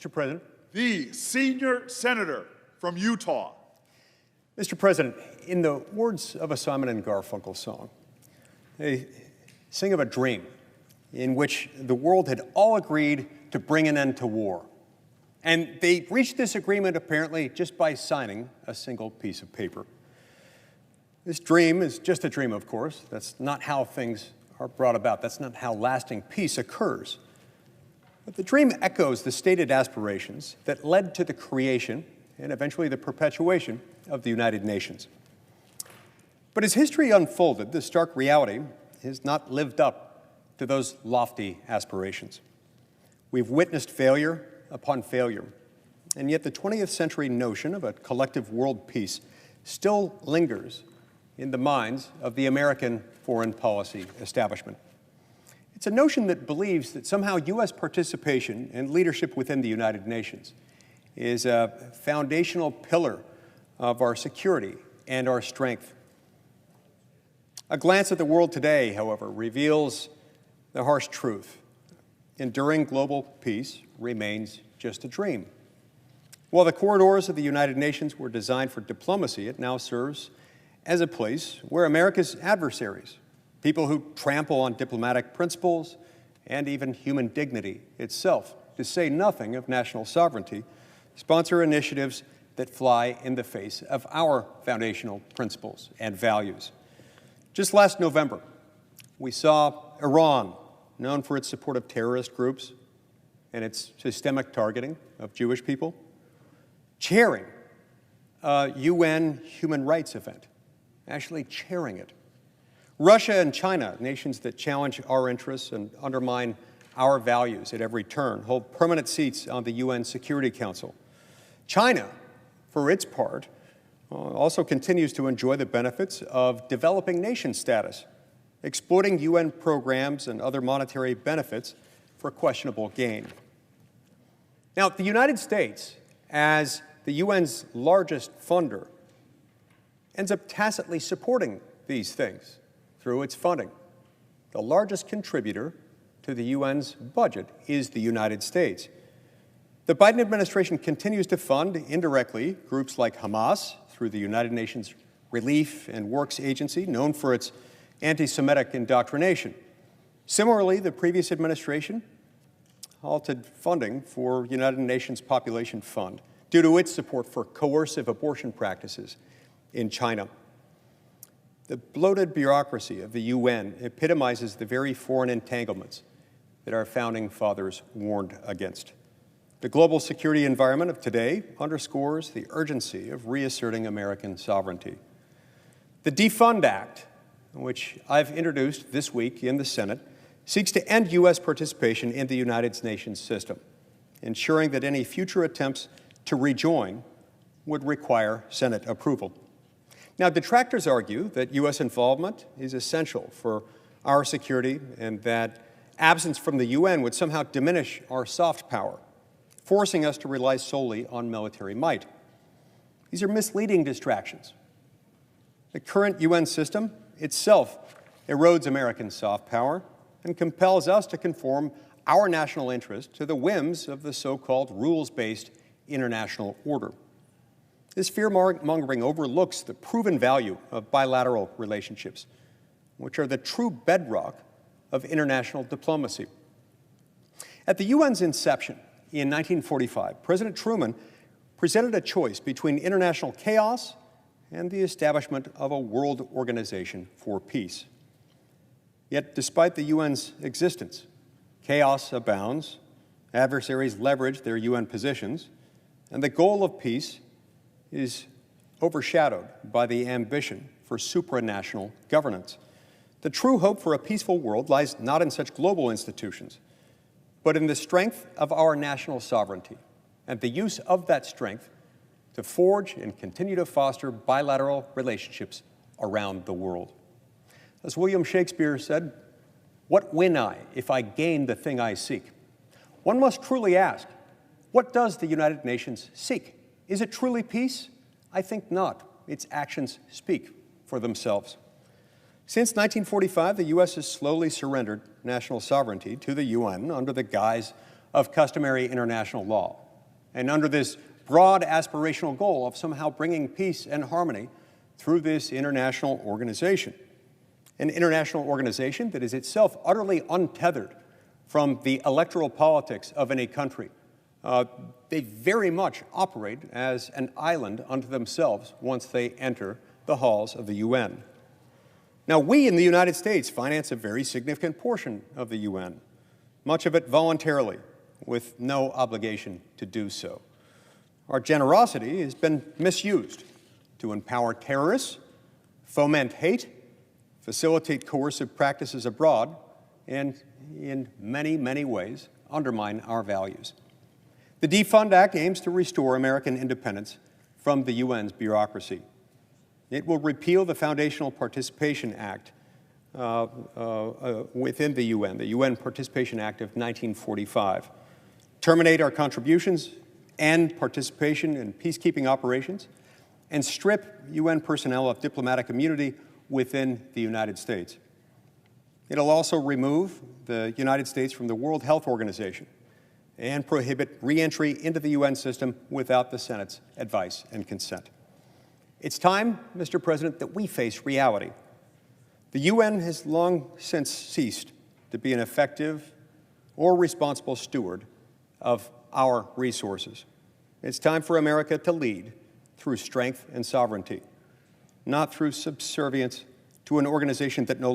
Mr. President. The senior senator from Utah. Mr. President, in the words of a Simon and Garfunkel song, they sing of a dream in which the world had all agreed to bring an end to war. And they reached this agreement apparently just by signing a single piece of paper. This dream is just a dream, of course. That's not how things are brought about. That's not how lasting peace occurs. But the dream echoes the stated aspirations that led to the creation and eventually the perpetuation of the United Nations. But as history unfolded, the stark reality has not lived up to those lofty aspirations. We've witnessed failure upon failure, and yet the 20th century notion of a collective world peace still lingers in the minds of the American foreign policy establishment. It's a notion that believes that somehow U.S. participation and leadership within the United Nations is a foundational pillar of our security and our strength. A glance at the world today, however, reveals the harsh truth. Enduring global peace remains just a dream. While the corridors of the United Nations were designed for diplomacy, it now serves as a place where America's adversaries, people who trample on diplomatic principles and even human dignity itself, to say nothing of national sovereignty, sponsor initiatives that fly in the face of our foundational principles and values. Just last November, we saw Iran, known for its support of terrorist groups and its systemic targeting of Jewish people, chairing a UN human rights event, actually chairing it. Russia and China, nations that challenge our interests and undermine our values at every turn, hold permanent seats on the UN Security Council. China, for its part, also continues to enjoy the benefits of developing nation status, exploiting UN programs and other monetary benefits for questionable gain. Now, the United States, as the UN's largest funder, ends up tacitly supporting these things through its funding. The largest contributor to the UN's budget is the United States. The Biden administration continues to fund indirectly groups like Hamas through the United Nations Relief and Works Agency, known for its anti-Semitic indoctrination. Similarly, the previous administration halted funding for United Nations Population Fund due to its support for coercive abortion practices in China. The bloated bureaucracy of the UN epitomizes the very foreign entanglements that our founding fathers warned against. The global security environment of today underscores the urgency of reasserting American sovereignty. The Defund Act, which I've introduced this week in the Senate, seeks to end U.S. participation in the United Nations system, ensuring that any future attempts to rejoin would require Senate approval. Now, detractors argue that U.S. involvement is essential for our security and that absence from the UN would somehow diminish our soft power, forcing us to rely solely on military might. These are misleading distractions. The current UN system itself erodes American soft power and compels us to conform our national interest to the whims of the so-called rules-based international order. This fear-mongering overlooks the proven value of bilateral relationships, which are the true bedrock of international diplomacy. At the UN's inception in 1945, President Truman presented a choice between international chaos and the establishment of a world organization for peace. Yet, despite the UN's existence, chaos abounds, adversaries leverage their UN positions, and the goal of peace is overshadowed by the ambition for supranational governance. The true hope for a peaceful world lies not in such global institutions, but in the strength of our national sovereignty and the use of that strength to forge and continue to foster bilateral relationships around the world. As William Shakespeare said, "What win I if I gain the thing I seek?" One must truly ask, what does the United Nations seek? Is it truly peace? I think not. Its actions speak for themselves. Since 1945, the U.S. has slowly surrendered national sovereignty to the UN under the guise of customary international law, and under this broad aspirational goal of somehow bringing peace and harmony through this international organization. An international organization that is itself utterly untethered from the electoral politics of any country. They very much operate as an island unto themselves once they enter the halls of the UN. Now, we in the United States finance a very significant portion of the UN, much of it voluntarily, with no obligation to do so. Our generosity has been misused to empower terrorists, foment hate, facilitate coercive practices abroad, and in many, many ways undermine our values. The Defund Act aims to restore American independence from the UN's bureaucracy. It will repeal the Foundational Participation Act within the UN Participation Act of 1945, terminate our contributions, end participation in peacekeeping operations, and strip UN personnel of diplomatic immunity within the United States. It'll also remove the United States from the World Health Organization and prohibit re-entry into the UN system without the Senate's advice and consent. It's time, Mr. President, that we face reality. The UN has long since ceased to be an effective or responsible steward of our resources. It's time for America to lead through strength and sovereignty, not through subservience to an organization that no